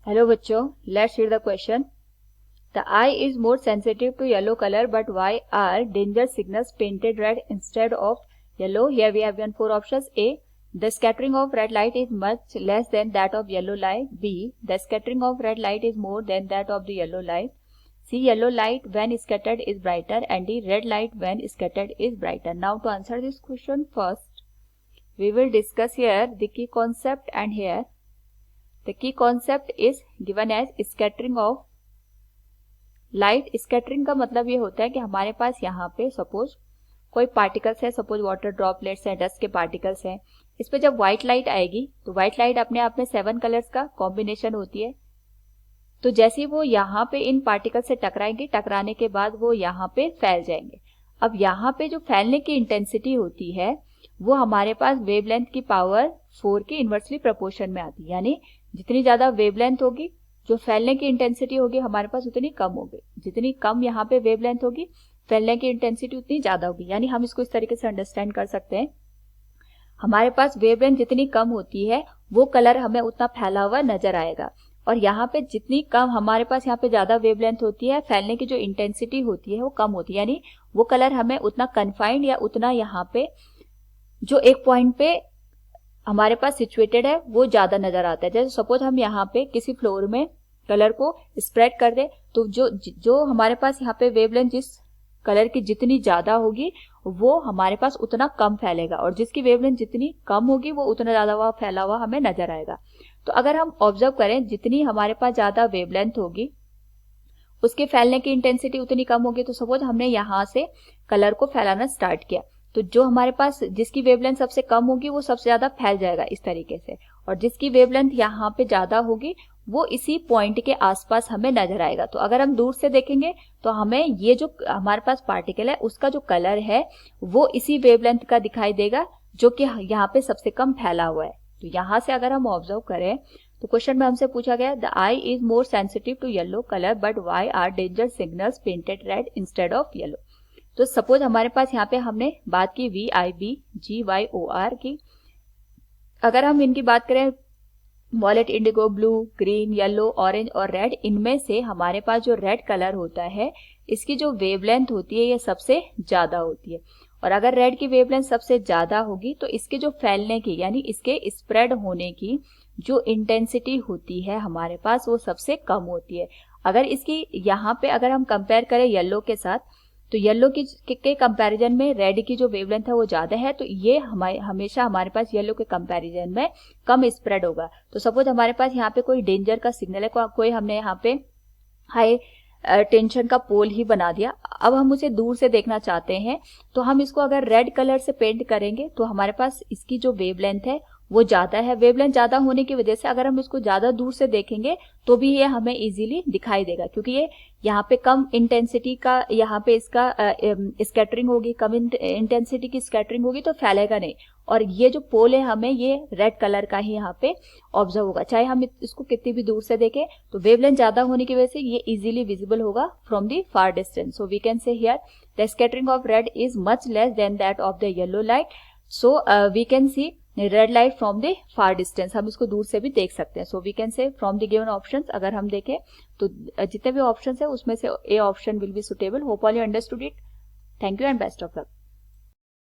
Hello बच्चों, let's read the question. The eye is more sensitive to yellow color, but why are danger signals painted red instead of yellow? Here we have given four options. A. The scattering of red light is much less than that of yellow light. B. The scattering of red light is more than that of the yellow light. C. Yellow light when scattered is brighter. And D. Red light when scattered is brighter. Now to answer this question first, we will discuss here the key concept, and here the key concept is given as scattering of light. Scattering का मतलब ये होता है कि हमारे पास यहाँ पे सपोज कोई पार्टिकल्स है, सपोज वाटर ड्रॉपलेट्स है, डस्ट के पार्टिकल्स हैं. इस पे जब व्हाइट लाइट आएगी तो व्हाइट लाइट अपने आप में 7 कलर्स का कॉम्बिनेशन होती है. तो जैसे ही वो यहाँ पे इन पार्टिकल से टकराएंगे, टकराने के बाद वो यहाँ पे फैल जाएंगे. अब यहाँ पे जो फैलने की इंटेंसिटी होती है वो हमारे पास वेवलेंथ की पावर 4 की इनवर्सली प्रोपोर्शन में आती है. यानी जितनी ज्यादा वेवलेंथ होगी, जो फैलने की इंटेंसिटी होगी हमारे पास उतनी कम होगी. जितनी कम यहाँ पे वेवलेंथ होगी, फैलने की इंटेंसिटी उतनी ज्यादा होगी. यानी हम इसको इस तरीके से अंडरस्टैंड कर सकते हैं, हमारे पास वेवलेंथ जितनी कम होती है वो कलर हमें उतना फैला हुआ नजर आएगा. और यहाँ पे जितनी कम हमारे पास यहाँ पे ज्यादा वेवलेंथ होती है, फैलने की जो इंटेंसिटी होती है वो कम होती है. यानी वो कलर हमें उतना कन्फाइंड या उतना यहाँ पे जो एक पॉइंट पे हमारे पास सिचुएटेड है वो ज्यादा नजर आता है. जैसे सपोज हम यहाँ पे किसी फ्लोर में कलर को स्प्रेड कर दे तो जो हमारे पास यहाँ पे वेवलेंथ जिस कलर की जितनी ज्यादा होगी वो हमारे पास उतना कम फैलेगा, और जिसकी वेवलेंथ जितनी कम होगी वो उतना ज्यादा हुआ फैला हुआ हमें नजर आएगा. तो अगर हम ऑब्जर्व करें, जितनी हमारे पास ज्यादा वेवलेंथ होगी उसके फैलने की इंटेंसिटी उतनी कम होगी. तो सपोज हमने यहाँ से कलर को फैलाना स्टार्ट किया तो जो हमारे पास जिसकी वेवलेंथ सबसे कम होगी वो सबसे ज्यादा फैल जाएगा इस तरीके से, और जिसकी वेवलेंथ यहाँ पे ज्यादा होगी वो इसी पॉइंट के आसपास हमें नजर आएगा. तो अगर हम दूर से देखेंगे तो हमें ये जो हमारे पास पार्टिकल है उसका जो कलर है वो इसी वेवलेंथ का दिखाई देगा जो कि यहाँ पे सबसे कम फैला हुआ है. तो यहाँ से अगर हम ऑब्जर्व करें तो क्वेश्चन में हमसे पूछा गया, the eye is more sensitive to yellow colour but why are danger signals painted red instead of yellow. तो सपोज हमारे पास यहाँ पे हमने बात की VIBGYOR की. अगर हम इनकी बात करें, violet, indigo, blue, green, yellow, orange और रेड, इनमें से हमारे पास जो रेड कलर होता है इसकी जो वेवलेंथ होती है ये सबसे ज्यादा होती है. और अगर रेड की वेवलेंथ सबसे ज्यादा होगी तो इसके जो फैलने की यानी इसके स्प्रेड होने की जो इंटेंसिटी होती है हमारे पास वो सबसे कम होती है. अगर इसकी यहाँ पे अगर हम कंपेयर करें येलो के साथ तो येलो के कंपैरिजन में रेड की जो वेवलेंथ है वो ज्यादा है, तो ये हमेशा हमारे पास येलो के कंपैरिजन में कम स्प्रेड होगा. तो सपोज हमारे पास यहाँ पे कोई डेंजर का सिग्नल है, कोई हमने यहाँ पे हाई टेंशन का पोल ही बना दिया. अब हम उसे दूर से देखना चाहते हैं तो हम इसको अगर रेड कलर से पेंट करेंगे तो हमारे पास इसकी जो वेवलेंथ है वो ज्यादा है. वेवलेंथ ज्यादा होने की वजह से अगर हम इसको ज्यादा दूर से देखेंगे तो भी ये हमें इजीली दिखाई देगा, क्योंकि ये यहाँ पे कम इंटेंसिटी का यहाँ पे इसका स्कैटरिंग होगी, कम इंटेंसिटी की स्कैटरिंग होगी तो फैलेगा नहीं. और ये जो पोल है हमें ये रेड कलर का ही यहाँ पे ऑब्जर्व होगा, चाहे हम इसको कितनी भी दूर से देखें. तो वेवलेंथ ज्यादा होने की वजह से ये इजीली विजिबल होगा from the far distance. So we can say here the scattering of red is much less than that of the yellow light. So we can see red light from the far distance. हम इसको दूर से भी देख सकते हैं. So we can say from the given options अगर हम देखें तो जितने भी ऑप्शंस है उसमें से A option will be suitable. Hope all you understood it. Thank you and best of luck.